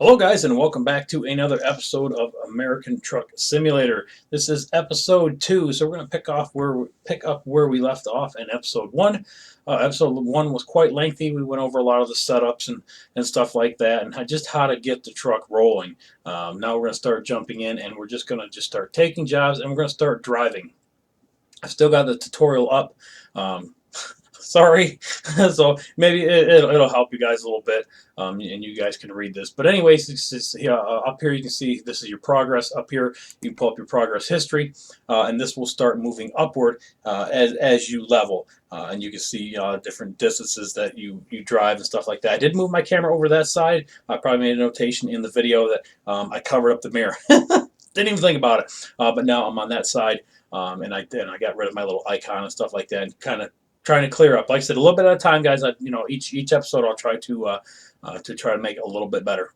Hello, guys, and welcome back to another episode of American Truck Simulator. This is episode 2, so we're going to pick up where we left off in episode 1. Episode 1 was quite lengthy. We went over a lot of the setups and stuff like that, and just how to get the truck rolling. Now we're going to start jumping in, and we're just going to start taking jobs, and we're going to start driving. I still got the tutorial up. Sorry. So maybe it'll help you guys a little bit, and you guys can read this. But anyways, up here you can see this is your progress. Up here you can pull up your progress history, and this will start moving upward as you level. And you can see different distances that you drive and stuff like that. I did move my camera over that side. I probably made a notation in the video that I covered up the mirror. Didn't even think about it. But now I'm on that side, and I got rid of my little icon and stuff like that, and kind of trying to clear up. Like I said, a little bit at a time, guys. Each episode I'll try to make it a little bit better.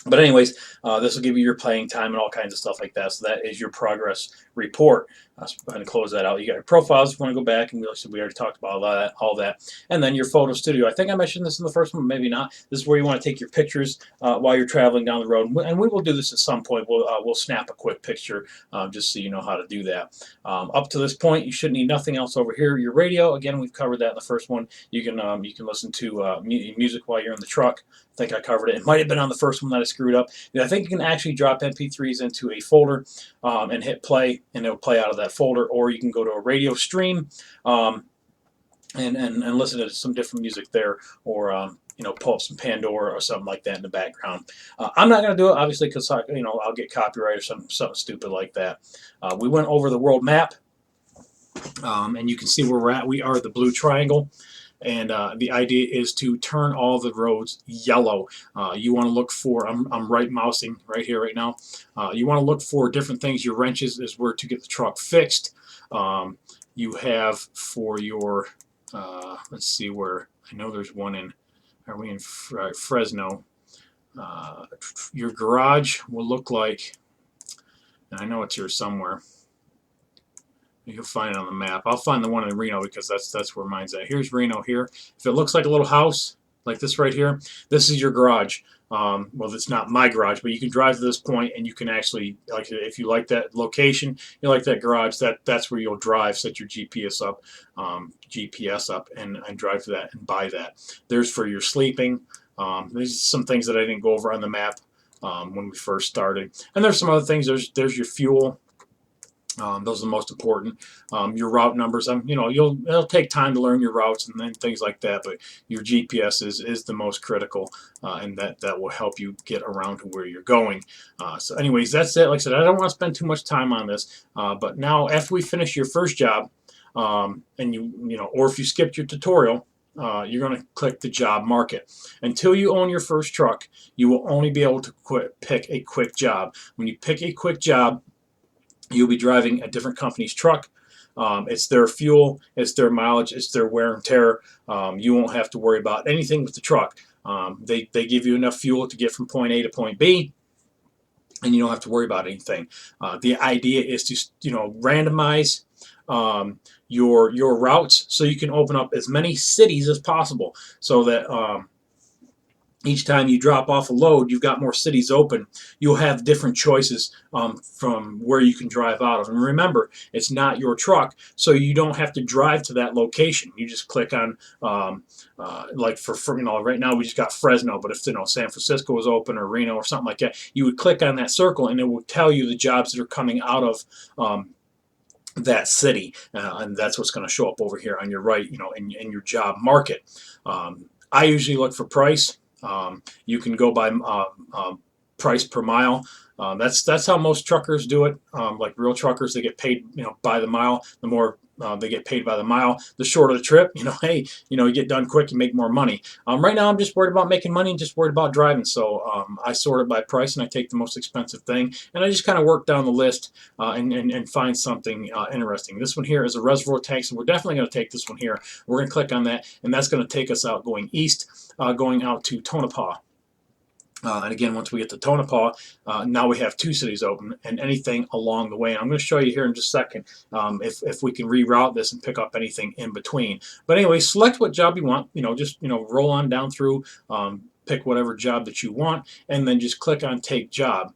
But anyways, this will give you your playing time and all kinds of stuff like that. So that is your progress report. So go ahead and close that out. You got your profiles if you want to go back, and we already talked about all that. And then your photo studio. I think I mentioned this in the first one, maybe not. This is where you want to take your pictures while you're traveling down the road. And we will do this at some point. We'll snap a quick picture just so you know how to do that. Up to this point, you should need nothing else over here. Your radio, again, we've covered that in the first one. You can listen to music while you're in the truck. I think I covered it. It might have been on the first one that I screwed up. I think you can actually drop MP3s into a folder and hit play, and it'll play out of that folder. Or you can go to a radio stream and listen to some different music there, or pull up some Pandora or something like that in the background. I'm not going to do it, obviously, because I'll get copyright or something stupid like that. We went over the world map, and you can see where we're at. We are the blue triangle. And the idea is to turn all the roads yellow. You want to look for, I'm right mousing right here right now. You want to look for different things. Your wrenches is where to get the truck fixed. You have for your, let's see where, I know there's one in, are we in Fresno? Your garage will look like, and I know it's here somewhere. You'll find it on the map. I'll find the one in Reno because that's where mine's at. Here's Reno here. If it looks like a little house, like this right here, this is your garage. Well, it's not my garage, but you can drive to this point and you can actually, like, if you like that location, you like that garage, that's where you'll drive, set your GPS up, and drive to that and buy that. There's for your sleeping. These are some things that I didn't go over on the map when we first started. And there's some other things. There's your fuel. Those are the most important. Your route numbers, it'll take time to learn your routes and then things like that, but your GPS is the most critical, and that will help you get around to where you're going. So anyways, that's it. Like I said, I don't want to spend too much time on this, but now after we finish your first job, and or if you skipped your tutorial, you're going to click the job market. Until you own your first truck, you will only be able to pick a quick job. When you pick a quick job, you'll be driving a different company's truck. It's their fuel, it's their mileage, it's their wear and tear. You won't have to worry about anything with the truck. They give you enough fuel to get from point A to point B, and you don't have to worry about anything. The idea is to randomize your routes so you can open up as many cities as possible, so that each time you drop off a load, you've got more cities open. You'll have different choices from where you can drive out of. And remember, it's not your truck, so you don't have to drive to that location. You just click on, like for right now we just got Fresno, but if San Francisco was open or Reno or something like that, you would click on that circle, and it will tell you the jobs that are coming out of that city, and that's what's going to show up over here on your right, in your job market. I usually look for price. You can go by price per mile. That's how most truckers do it. Like real truckers, they get paid by the mile. The more they get paid by the mile, the shorter the trip. Hey, you get done quick, you make more money. Right now, I'm just worried about making money and just worried about driving. So I sort it by price, and I take the most expensive thing, and I just kind of work down the list and find something interesting. This one here is a reservoir tank, so we're definitely going to take this one here. We're going to click on that, and that's going to take us out going east, going out to Tonapah. And again, once we get to Tonapah, now we have 2 cities open, and anything along the way. And I'm going to show you here in just a second if we can reroute this and pick up anything in between. But anyway, select what job you want. Just roll on down through. pick whatever job that you want, and then just click on Take Job.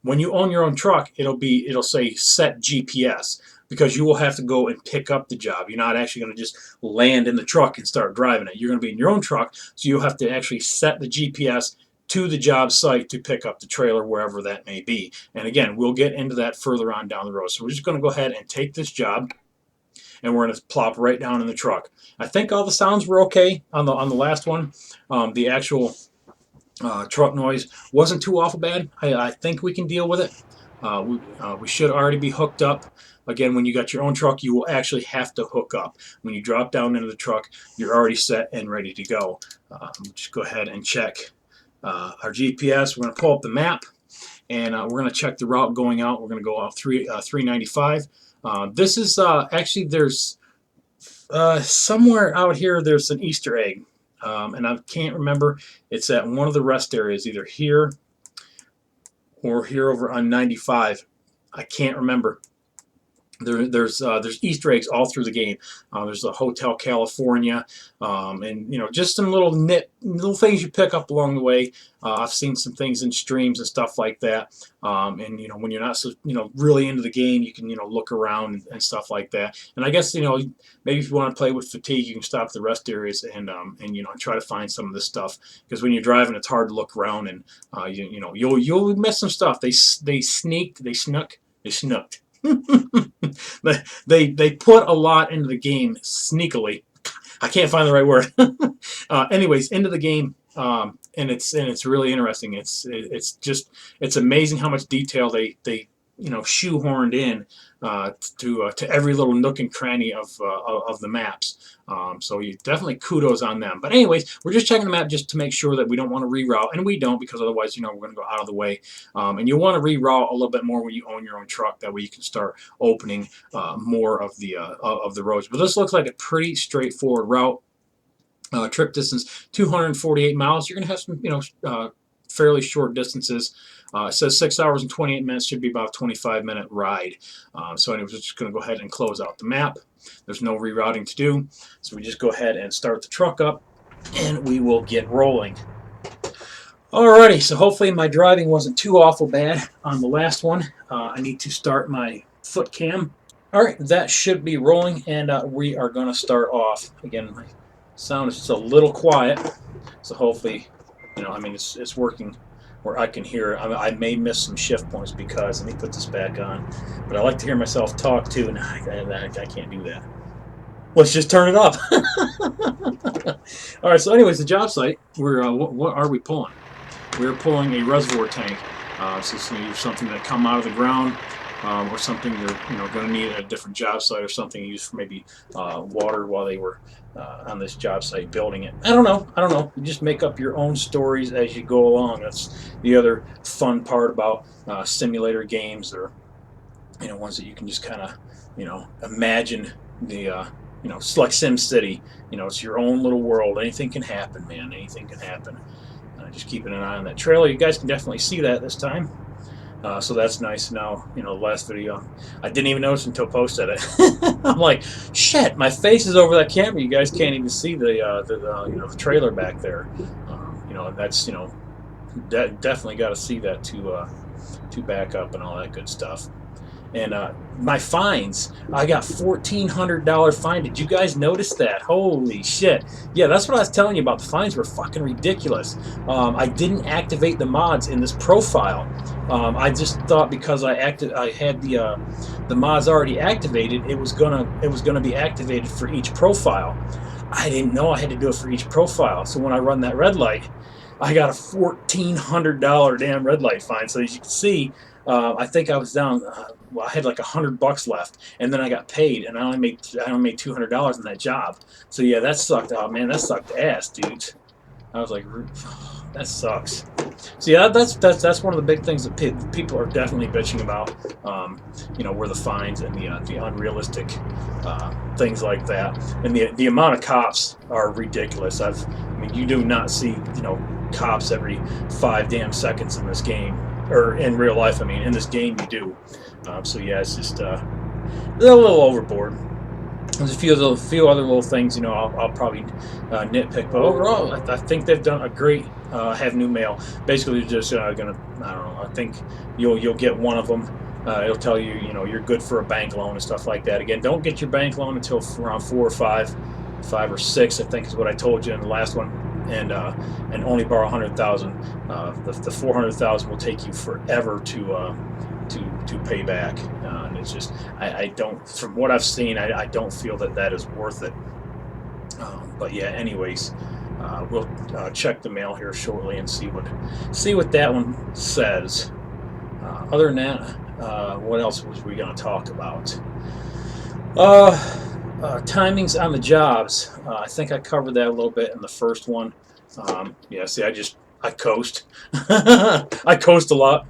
When you own your own truck, it'll say Set GPS, because you will have to go and pick up the job. You're not actually going to just land in the truck and start driving it. You're going to be in your own truck, so you'll have to actually set the GPS to the job site to pick up the trailer wherever that may be. And again, we'll get into that further on down the road. So we're just going to go ahead and take this job, and we're going to plop right down in the truck. I think all the sounds were okay on the last one. The actual truck noise wasn't too awful bad. I think we can deal with it. We should already be hooked up. Again, when you got your own truck, you will actually have to hook up. When you drop down into the truck, you're already set and ready to go. Just go ahead and check our GPS. We're going to pull up the map, and we're going to check the route going out. We're going to go out 395. This is actually, there's somewhere out here, there's an Easter egg. And I can't remember. It's at one of the rest areas, either here or here over on 95. I can't remember. There's Easter eggs all through the game. There's the Hotel California, and just some little things you pick up along the way. I've seen some things in streams and stuff like that. And when you're not so really into the game, you can look around and stuff like that. And I guess maybe if you want to play with fatigue, you can stop at the rest areas and try to find some of this stuff, because when you're driving, it's hard to look around, and you'll miss some stuff. They snuck. They put a lot into the game sneakily. I can't find the right word. Anyways, into the game, and it's really interesting. It's amazing how much detail they shoehorned in to every little nook and cranny of the maps. So you definitely kudos on them. But anyways, we're just checking the map just to make sure that we don't want to reroute, and we don't, because otherwise we're going to go out of the way. And you'll want to reroute a little bit more when you own your own truck. That way you can start opening more of the roads. But this looks like a pretty straightforward route. Trip distance 248 miles. You're going to have some fairly short distances. It says 6 hours and 28 minutes, should be about a 25-minute ride. So anyways, we're just going to go ahead and close out the map. There's no rerouting to do, so we just go ahead and start the truck up, and we will get rolling. Alrighty, so hopefully my driving wasn't too awful bad on the last one. I need to start my foot cam. Alright, that should be rolling, and we are going to start off. Again, my sound is just a little quiet, so hopefully, it's working where I can hear it. I may miss some shift points because, let me put this back on, but I like to hear myself talk too, and I can't do that. Let's just turn it up. All right, so anyways, the job site, what are we pulling? We're pulling a reservoir tank. So it's either something that come out of the ground, or something you're going to need at a different job site, or something used for maybe water while they were on this job site building it. I don't know. You just make up your own stories as you go along. That's the other fun part about simulator games, or ones that you can just kind of imagine the it's like Sim City. It's your own little world. Anything can happen, man. Anything can happen. Just keeping an eye on that trailer. You guys can definitely see that this time. So that's nice. Now, the last video, I didn't even notice until Post said it. I'm like, shit, my face is over that camera. You guys can't even see the trailer back there. That's definitely got to see that to back up and all that good stuff. And my fines, I got $1,400 fine. Did you guys notice that? Holy shit. Yeah, that's what I was telling you about. The fines were fucking ridiculous. I didn't activate the mods in this profile. I just thought because I had the mods already activated, it was gonna be activated for each profile. I didn't know I had to do it for each profile. So when I run that red light, I got a $1,400 damn red light fine. So as you can see, I think I was down. I had like $100 left, and then I got paid, and I only made $200 in that job. So yeah, that sucked out, man. That sucked ass, dude. I was like, that sucks. So yeah, that's one of the big things that people are definitely bitching about. Were the fines and the unrealistic things like that, and the amount of cops are ridiculous. I mean, you do not see cops every 5 damn seconds in this game. Or in real life, in this game you do. So yeah, it's just a little overboard. There's a few other little things, I'll probably nitpick, but overall, I think they've done a great. Have new mail. Basically, they're just gonna. I don't know. I think you'll get one of them. It'll tell you, you're good for a bank loan and stuff like that. Again, don't get your bank loan until around 4 or 5, 5 or 6, I think is what I told you in the last one, and only borrow 100,000. The 400,000 will take you forever to pay back. And it's just I don't, from what I've seen, I don't feel that is worth it. But yeah, anyways, we'll check the mail here shortly and see what that one says. Other than that, what else was we going to talk about? Timings on the jobs. I think I covered that a little bit in the first one. Yeah, see, I coast. I coast a lot.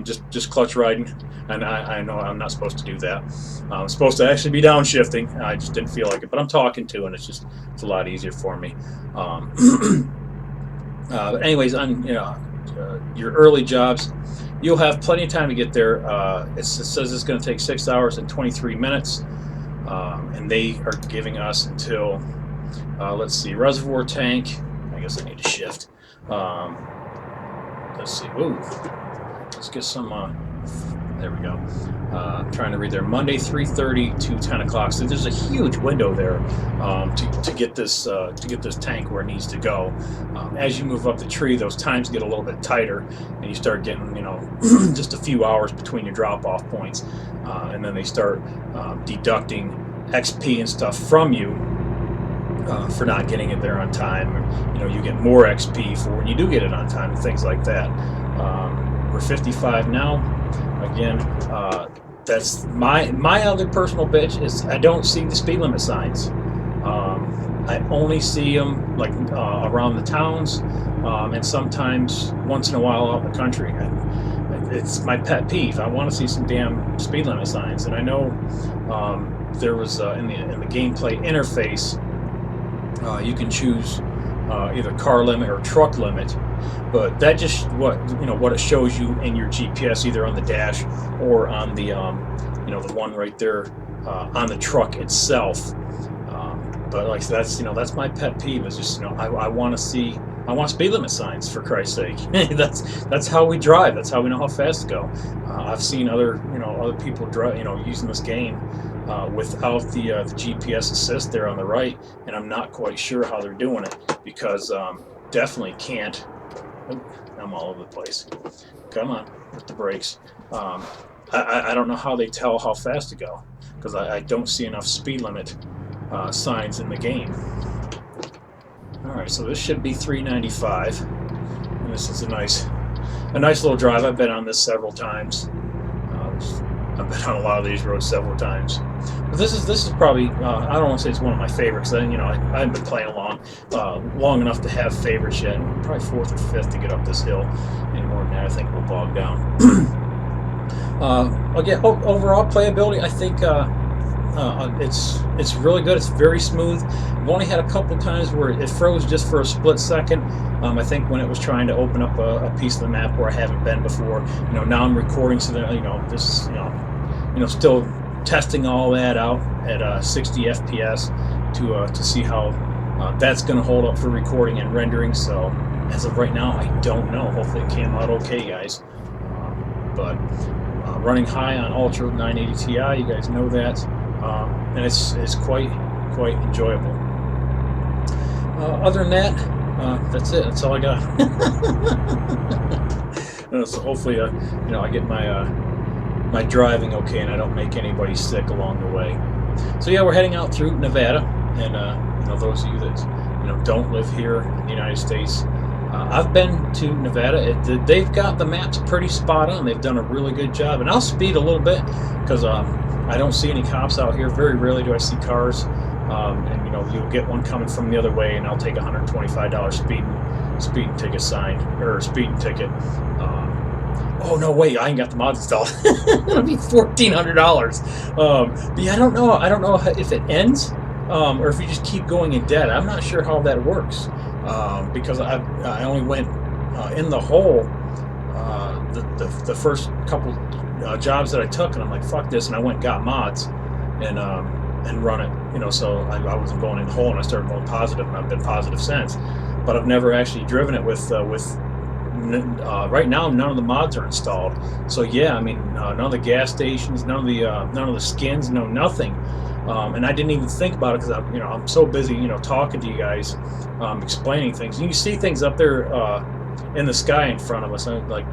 Just clutch riding, and I know I'm not supposed to do that. I'm supposed to actually be downshifting. I just didn't feel like it, but I'm talking to, and it's a lot easier for me. But anyways, on your early jobs, you'll have plenty of time to get there. It says it's going to take 6 hours and 23 minutes, and they are giving us until let's see, reservoir tank. I guess I need to shift. Let's see. Ooh. Let's get some, there we go. I'm trying to read there. Monday 3:30 to 10 o'clock. So there's a huge window there to get this tank where it needs to go. As you move up the tree, those times get a little bit tighter, and you start getting, just a few hours between your drop-off points, and then they start deducting XP and stuff from you for not getting it there on time. You get more XP for when you do get it on time and things like that. We're 55 now. Again, that's my other personal bitch is I don't see the speed limit signs. I only see them like around the towns, and sometimes once in a while out in the country. And it's my pet peeve. I want to see some damn speed limit signs. And I know there was in the gameplay interface, you can choose either car limit or truck limit. But that just what it shows you in your GPS, either on the dash or on the the one right there on the truck itself. But like that's my pet peeve. Is just I want speed limit signs, for Christ's sake. that's how we drive. That's how we know how fast to go. I've seen other people drive using this game without the GPS assist there on the right, and I'm not quite sure how they're doing it because definitely can't. Oh, I'm all over the place. Come on, with the brakes. I don't know how they tell how fast to go because I don't see enough speed limit signs in the game. Alright, so this should be 395, and this is a nice little drive. I've been on this several times. I've been on a lot of these roads several times. But this is probably I don't want to say it's one of my favorites. I haven't been playing long enough to have favorites yet. Probably 4th or 5th to get up this hill. Any more than that, I think we'll bog down. Again, overall playability, I think it's really good. It's very smooth. I've only had a couple times where it froze just for a split second. I think when it was trying to open up a piece of the map where I haven't been before. Now I'm recording, so that this still testing all that out at 60 FPS to see how that's going to hold up for recording and rendering. So as of right now, I don't know. Hopefully it came out okay, guys. But running high on Ultra 980 Ti, you guys know that, and it's quite enjoyable. Other than that, that's it. That's all I got. So hopefully, I get my driving okay, and I don't make anybody sick along the way. So yeah, we're heading out through Nevada, and those of you that don't live here in the United States, I've been to Nevada. They've got the maps pretty spot on. They've done a really good job, and I'll speed a little bit because I don't see any cops out here. Very rarely do I see cars, and you'll get one coming from the other way, and I'll take a $125 speeding ticket sign or speeding ticket. Oh no, wait! I ain't got the mods installed. It'll be $1,400. But yeah, I don't know if it ends or if you just keep going in debt. I'm not sure how that works because I only went in the hole the first couple jobs that I took, and I'm like, fuck this, and I went and got mods, and and run it, you know, so I wasn't going in the hole, and I started going positive, and I've been positive since. But I've never actually driven it with right now none of the mods are installed. So yeah, I mean, none of the gas stations, none of the skins, no nothing. And I didn't even think about it because I'm so busy, talking to you guys, explaining things. And you see things up there in the sky in front of us, like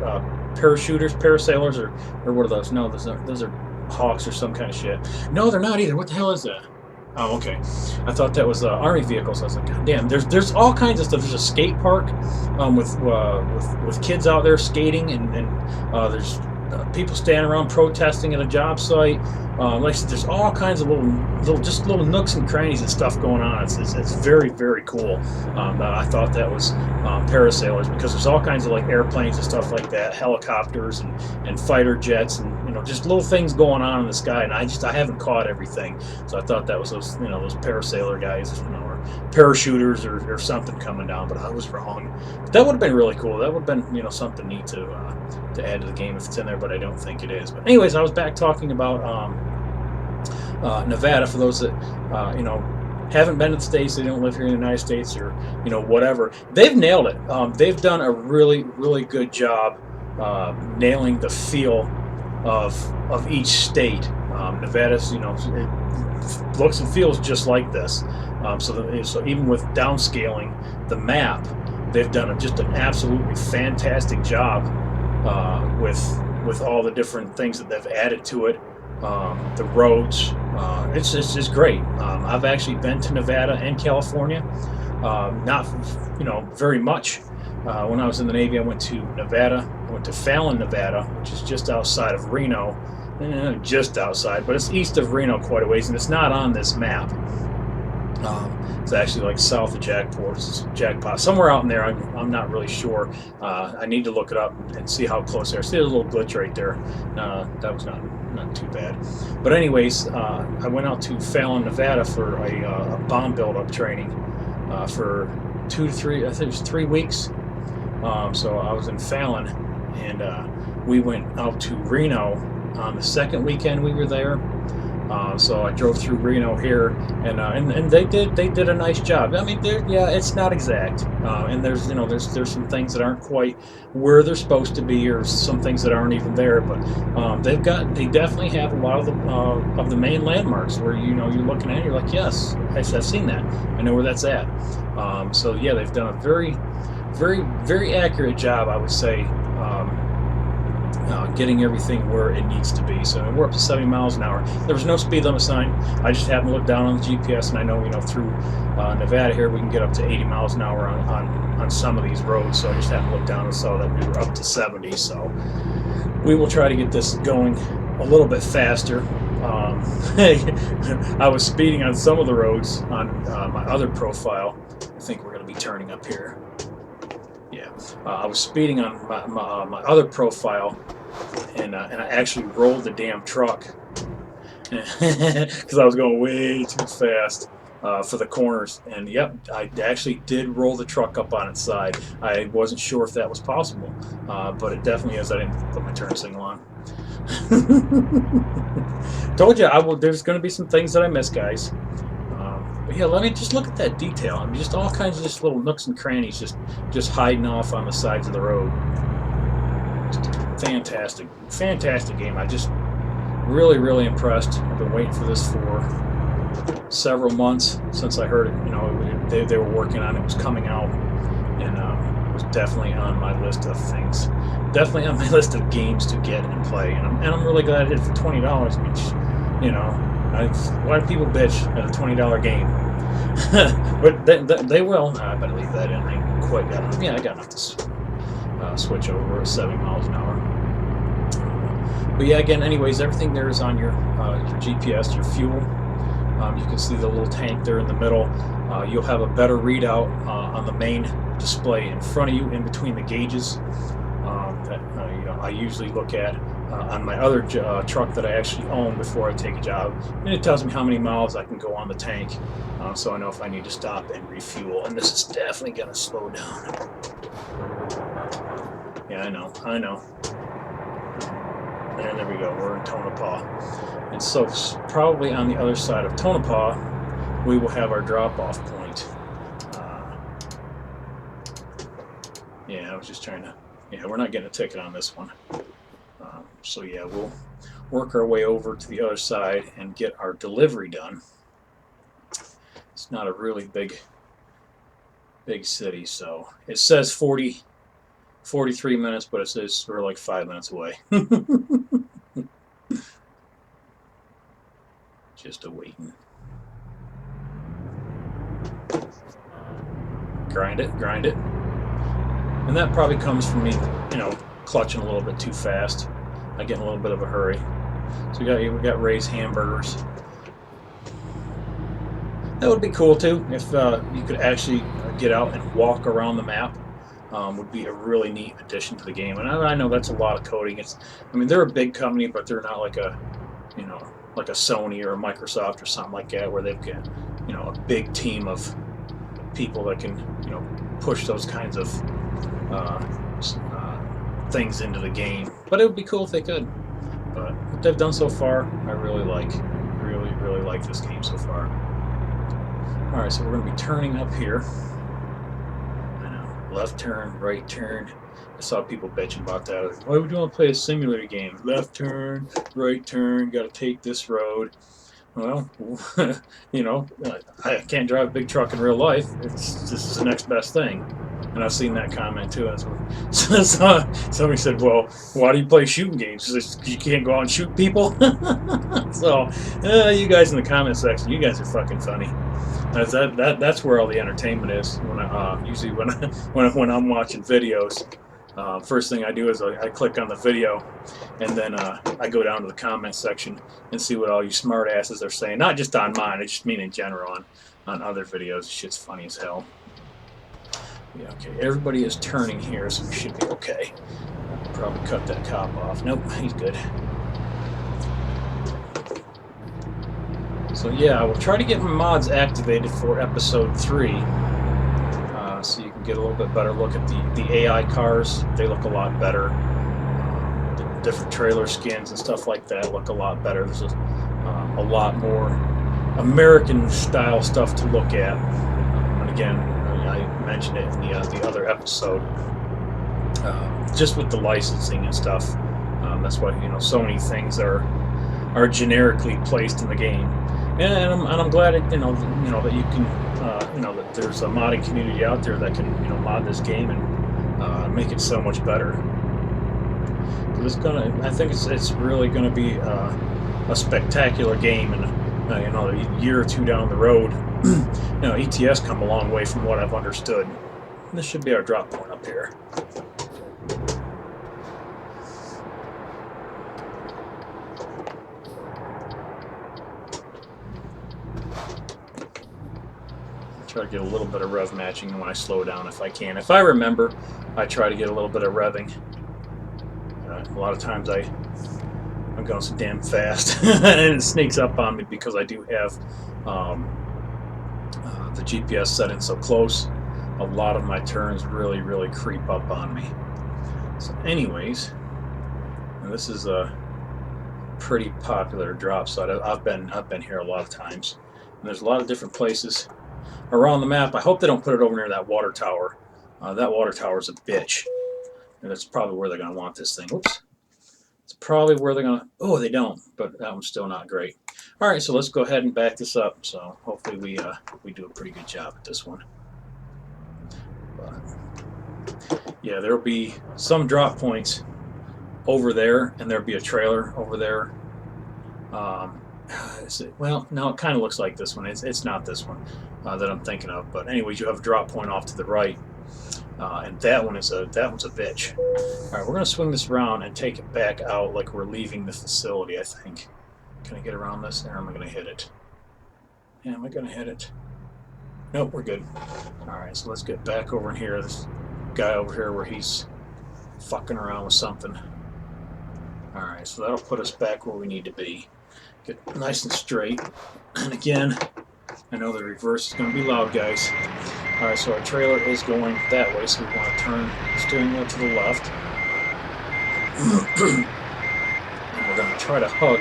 parachuters, parasailers, or what are those? No, those are hawks or some kind of shit. No, they're not either. What the hell is that? Oh, okay. I thought that was army vehicles. I was like, God damn. There's all kinds of stuff. There's a skate park with kids out there skating, and there's people standing around protesting at a job site. Like I said, there's all kinds of little nooks and crannies and stuff going on. It's very, very cool. I thought that was parasailers, because there's all kinds of like airplanes and stuff like that, helicopters and fighter jets, and just little things going on in the sky. And I haven't caught everything, so I thought that was those parasailer guys, or parachuters or something coming down. But I was wrong. But that would have been really cool. That would have been something neat to add to the game if it's in there, but I don't think it is. But anyways, I was back talking about Nevada. For those that haven't been to the States, they don't live here in the United States, or whatever, they've nailed it. They've done a really, really good job nailing the feel of each state. Nevada's, it looks and feels just like this. So even with downscaling the map, they've done just an absolutely fantastic job with all the different things that they've added to it. The roads, it's great. I've actually been to Nevada and California, not very much. When I was in the Navy, I went to Nevada. I went to Fallon, Nevada, which is just outside of Reno. Just outside, but it's east of Reno quite a ways, and it's not on this map. It's actually like south of Jackpot, somewhere out in there. I'm not really sure. I need to look it up and see how close they are. See, there's a little glitch right there. That was not too bad. But anyways, I went out to Fallon, Nevada for a bomb build-up training for 2 to 3, I think it was 3 weeks. So I was in Fallon, and we went out to Reno on the second weekend we were there. So I drove through Reno here, and they did a nice job. I mean, it's not exact, and there's some things that aren't quite where they're supposed to be, or some things that aren't even there. But they definitely have a lot of the main landmarks where you're looking at it, you're like, yes, I've seen that. I know where that's at. So yeah, they've done a very, very, very accurate job, I would say. Getting everything where it needs to be. So we're up to 70 miles an hour. There was no speed limit sign. I just happened to look down on the GPS, and I know through Nevada here we can get up to 80 miles an hour on some of these roads. So I just happened to look down and saw that we were up to 70. So we will try to get this going a little bit faster. I was speeding on some of the roads on my other profile. I think we're going to be turning up here. Yeah, I was speeding on my other profile, and I actually rolled the damn truck because I was going way too fast for the corners. And yep, I actually did roll the truck up on its side. I wasn't sure if that was possible, but it definitely is. I didn't put my turn signal on. Told you there's going to be some things that I miss, guys. But yeah, let me just look at that detail. I mean, just all kinds of just little nooks and crannies just hiding off on the sides of the road. Fantastic, fantastic game. I just really, really impressed. I've been waiting for this for several months since I heard it. They were working on it. It was coming out, and it was definitely on my list of things. Definitely on my list of games to get and play. And I'm really glad I did it for $20, which why do people bitch at a $20 game? But they will. I better leave that in. I ain't quite got enough. Yeah, I got enough to switch over at 70 miles an hour. But yeah, again, anyways, everything there is on your GPS, your fuel. You can see the little tank there in the middle. You'll have a better readout on the main display in front of you, in between the gauges. That I usually look at on my other truck that I actually own before I take a job, and it tells me how many miles I can go on the tank, so I know if I need to stop and refuel. And this is definitely going to slow down. Yeah, I know. And there we go, we're in Tonapah. And so probably on the other side of Tonapah, we will have our drop-off point. Yeah, I was just trying to, yeah, we're not getting a ticket on this one. So yeah, we'll work our way over to the other side and get our delivery done. It's not a really big city, so it says 43 minutes, but it says we're like 5 minutes away. Just a waiting. Grind it, grind it. And that probably comes from me, clutching a little bit too fast. I get in a little bit of a hurry. So we got Ray's hamburgers. That would be cool too if you could actually get out and walk around the map. Would be a really neat addition to the game. And I know that's a lot of coding. They're a big company, but they're not like a Sony or a Microsoft or something like that, where they've got a big team of people that can push those kinds of things into the game. But it would be cool if they could. But what they've done so far, I really like. Really like this game so far. All right, so we're going to be turning up here. I know, left turn, right turn. I saw people bitching about that. Like, why would you want to play a simulator game? Left turn, right turn. Got to take this road. Well, I can't drive a big truck in real life. This is the next best thing. And I've seen that comment too. So somebody said, "Well, why do you play shooting games? Because you can't go out and shoot people." So, you guys in the comment section, you guys are fucking funny. That's where all the entertainment is. Usually when I'm watching videos, first thing I do is I click on the video, and then I go down to the comment section and see what all you smart asses are saying. Not just on mine, I just mean in general on other videos. Shit's funny as hell. Yeah, okay, everybody is turning here, so we should be okay. I'll probably cut that cop off. Nope, he's good. So yeah, I will try to get my mods activated for episode 3, so you can get a little bit better look at the AI cars. They look a lot better. The different trailer skins and stuff like that look a lot better. There's a lot more American style stuff to look at. And again, I mentioned it in the other episode. Just with the licensing and stuff, that's why so many things are generically placed in the game. And I'm glad that that you can that there's a modding community out there that can mod this game and make it so much better. I think it's really gonna be a spectacular game, and a year or two down the road, ETS come a long way from what I've understood. This should be our drop point up here. Try to get a little bit of rev matching when I slow down if I can. If I remember, I try to get a little bit of revving. A lot of times I'm going so damn fast and it sneaks up on me because I do have the GPS set in so close. A lot of my turns really creep up on me. So anyways, this is a pretty popular drop site. I've been here a lot of times, and there's a lot of different places around the map. I hope they don't put it over near that water tower. That water tower is a bitch. And that's probably where they're going to want this thing. Oops. It's probably where they're going to... Oh, they don't. But that one's still not great. All right, so let's go ahead and back this up. So hopefully we do a pretty good job at this one. But yeah, there will be some drop points over there, and there'll be a trailer over there. Well, no, it kind of looks like this one. It's not this one that I'm thinking of. But anyways, you have a drop point off to the right. And that one's a bitch. All right, we're going to swing this around and take it back out like we're leaving the facility, I think. Can I get around this? Or am I going to hit it? Yeah, am I going to hit it? Nope, we're good. All right, so let's get back over in here. This guy over here where he's fucking around with something. All right, so that'll put us back where we need to be. Get nice and straight. And again, I know the reverse is going to be loud, guys. Alright, so our trailer is going that way, so we want to turn the steering wheel to the left. try to hug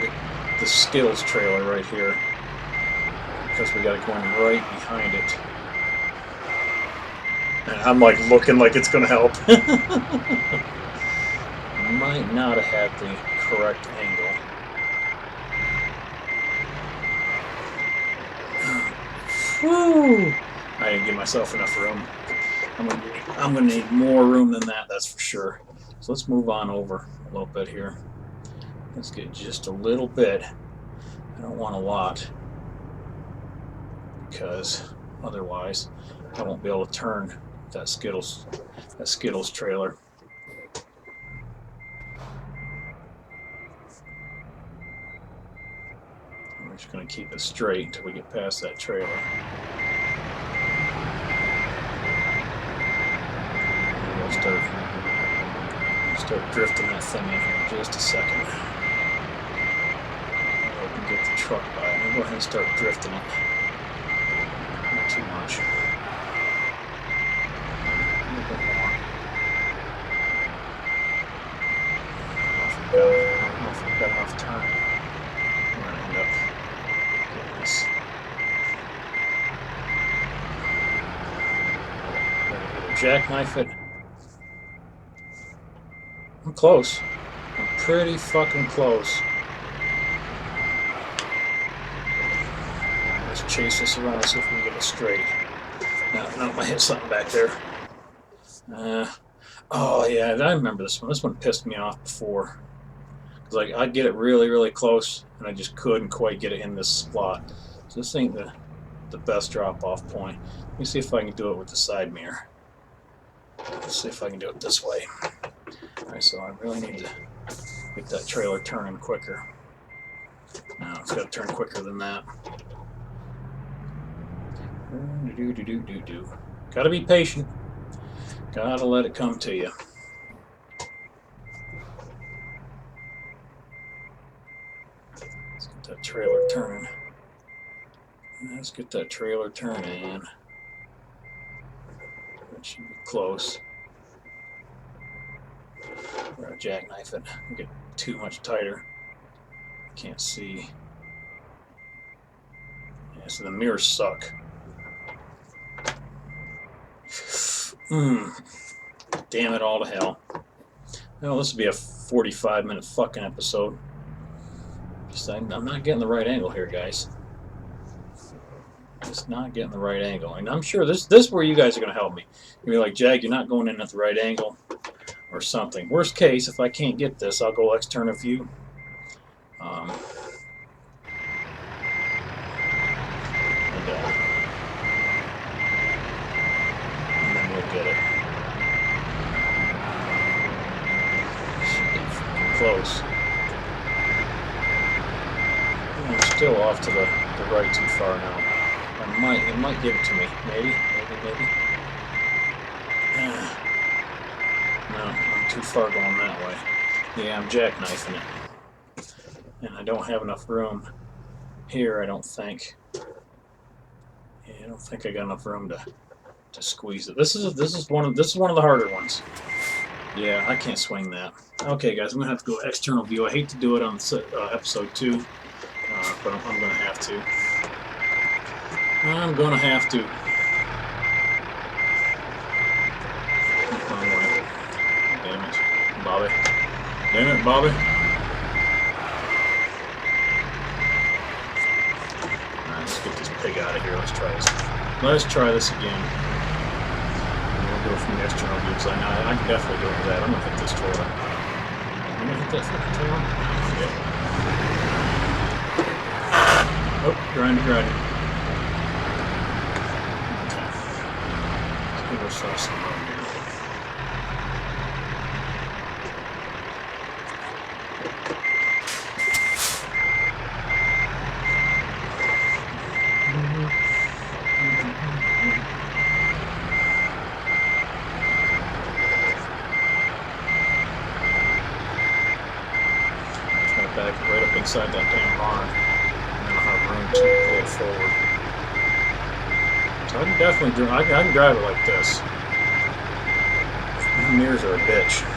the Skittles trailer right here, because we got it going right behind it. And I'm like looking like it's going to help. Might not have had the correct angle. Whew! I didn't give myself enough room. I'm gonna need more room than that, that's for sure. So let's move on over a little bit here. Let's get just a little bit. I don't want a lot, because otherwise I won't be able to turn that Skittles trailer. We're just going to keep it straight until we get past that trailer. We'll start drifting that thing in here in just a second. We can get the truck by it. We'll go ahead and start drifting it. Not too much. A little bit more. I don't know if we've got enough time. We're going to end up getting this. Either jackknife it. I'm close. I'm pretty fucking close. Let's chase this around, see if we can get it straight. No, I hit something back there. Oh yeah, I remember this one. This one pissed me off before. Cause like I'd get it really, really close, and I just couldn't quite get it in this spot. So this ain't the best drop-off point. Let me see if I can do it with the side mirror. Let's see if I can do it this way. Alright, so I really need to get that trailer turning quicker. No, it's got to turn quicker than that. Gotta be patient. Gotta let it come to you. Let's get that trailer turning. Let's get that trailer turning. That should be close. We're gonna jackknife it. Get too much tighter. Can't see. Yeah, so the mirrors suck. Damn it all to hell. Well, this will be a 45-minute fucking episode. Just I'm not getting the right angle here, guys. Just not getting the right angle. And I'm sure this is where you guys are going to help me. You're like, Jag, you're not going in at the right angle. Or something. Worst case, if I can't get this, I'll go external view. And then we'll get it. Should be close. I'm still off to the right too far now. It might give it to me. Maybe. No, I'm too far going that way. Yeah, I'm jackknifing it. And I don't have enough room here, I don't think. Yeah, I don't think I got enough room to squeeze it. This is one of the harder ones. Yeah, I can't swing that. Okay, guys, I'm gonna have to go external view. I hate to do it on episode 2, but I'm gonna have to. I'm gonna have to. Damn it, Bobby. Damn it, Bobby. Alright, let's get this pig out of here. Let's try this. Let's try this again. And we'll go from the external view, because I can definitely go with that. I'm gonna hit this trailer. I'm gonna hit that fucking trailer. Okay. Oh, grinding. Okay. Let's give ourselves some room here. Back right up inside that damn barn, and then I'll have room to pull it forward. So I can definitely do. I can drive it like this. These mirrors are a bitch.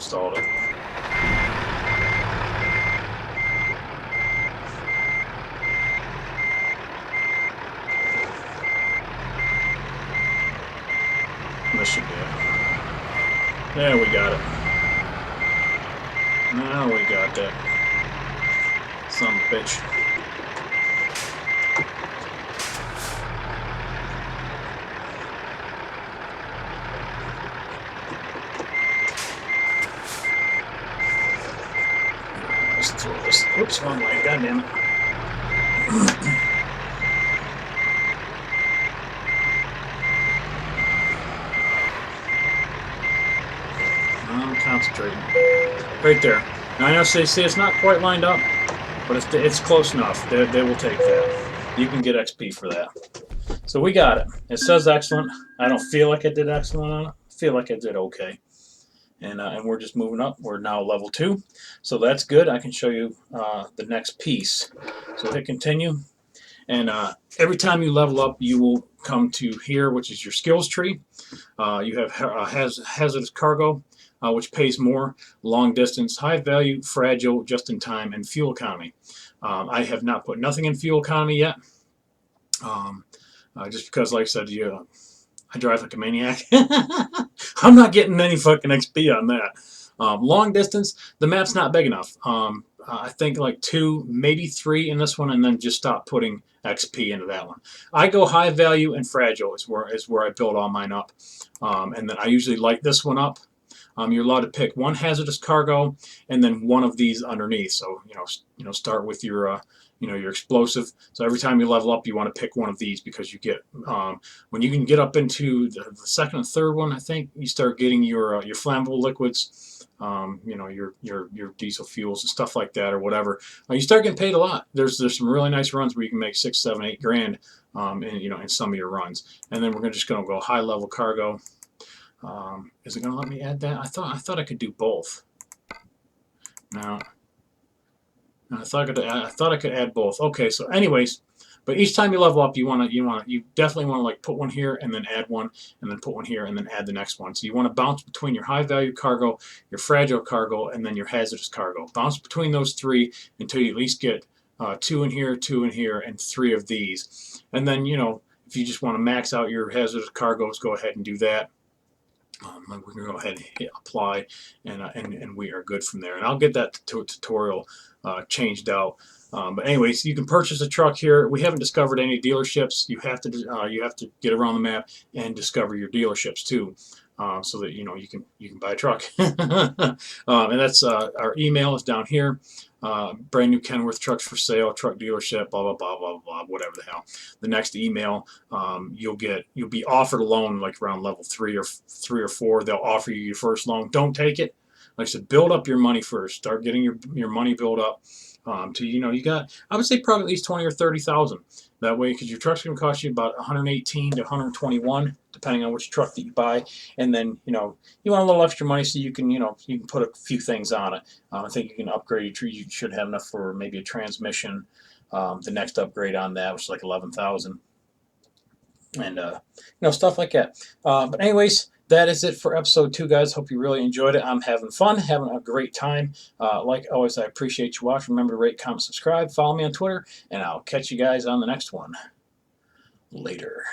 installed it. This should be it. There, we got it. Now we got that. Son of a bitch. Let's throw this. Oops, wrong way. God damn it. I'm concentrating. Right there. Now I know, see, it's not quite lined up, but it's close enough. They will take that. You can get XP for that. So we got it. It says excellent. I don't feel like I did excellent on it. I feel like I did okay. And we're just moving up. We're now level 2. So that's good. I can show you the next piece. So hit continue. And every time you level up, you will come to here, which is your skills tree. You have hazardous cargo, which pays more, long distance, high value, fragile, just in time, and fuel economy. I have not put nothing in fuel economy yet, just because, like I said, I drive like a maniac. I'm not getting any fucking XP on that. Long distance, the map's not big enough. I think like 2, maybe 3 in this one, and then just stop putting XP into that one. I go high value and fragile is where I build all mine up, and then I usually light this one up. You're allowed to pick one hazardous cargo and then one of these underneath. So start with your your explosive. So every time you level up, you want to pick one of these, because you get when you can get up into the second and third one, I think you start getting your flammable liquids, your diesel fuels and stuff like that, or whatever. You start getting paid a lot. There's some really nice runs where you can make 6, 7, 8 grand, in some of your runs. And then we're just going to go high level cargo. Is it going to let me add that? I thought I could do both. No. I thought I could add both. Okay, so anyways, but each time you level up, you definitely want to like put one here and then add one, and then put one here and then add the next one. So you want to bounce between your high value cargo, your fragile cargo, and then your hazardous cargo. Bounce between those 3 until you at least get 2 in here, 2 in here, and 3 of these. And then if you just want to max out your hazardous cargoes, go ahead and do that. We're going to go ahead and hit apply, and we are good from there. And I'll get that tutorial changed out. But anyways, you can purchase a truck here. We haven't discovered any dealerships. You have to get around the map and discover your dealerships too, so that you can buy a truck. And that's our email is down here. Brand new Kenworth trucks for sale, truck dealership, blah blah blah blah blah, whatever the hell. The next email, you'll be offered a loan like around level 3 or 4. They'll offer you your first loan. Don't take it. Like I said, build up your money first. Start getting your money built up. You got, I would say, probably at least 20 or 30,000. That way, because your truck's going to cost you about 118 to 121, depending on which truck that you buy. And then you want a little extra money so you can put a few things on it. I think you can upgrade your tree. You should have enough for maybe a transmission. The next upgrade on that was like 11,000, and stuff like that. But anyways, that is it for episode 2, guys. Hope you really enjoyed it. I'm having fun, having a great time. Like always, I appreciate you watching. Remember to rate, comment, subscribe, follow me on Twitter, and I'll catch you guys on the next one. Later.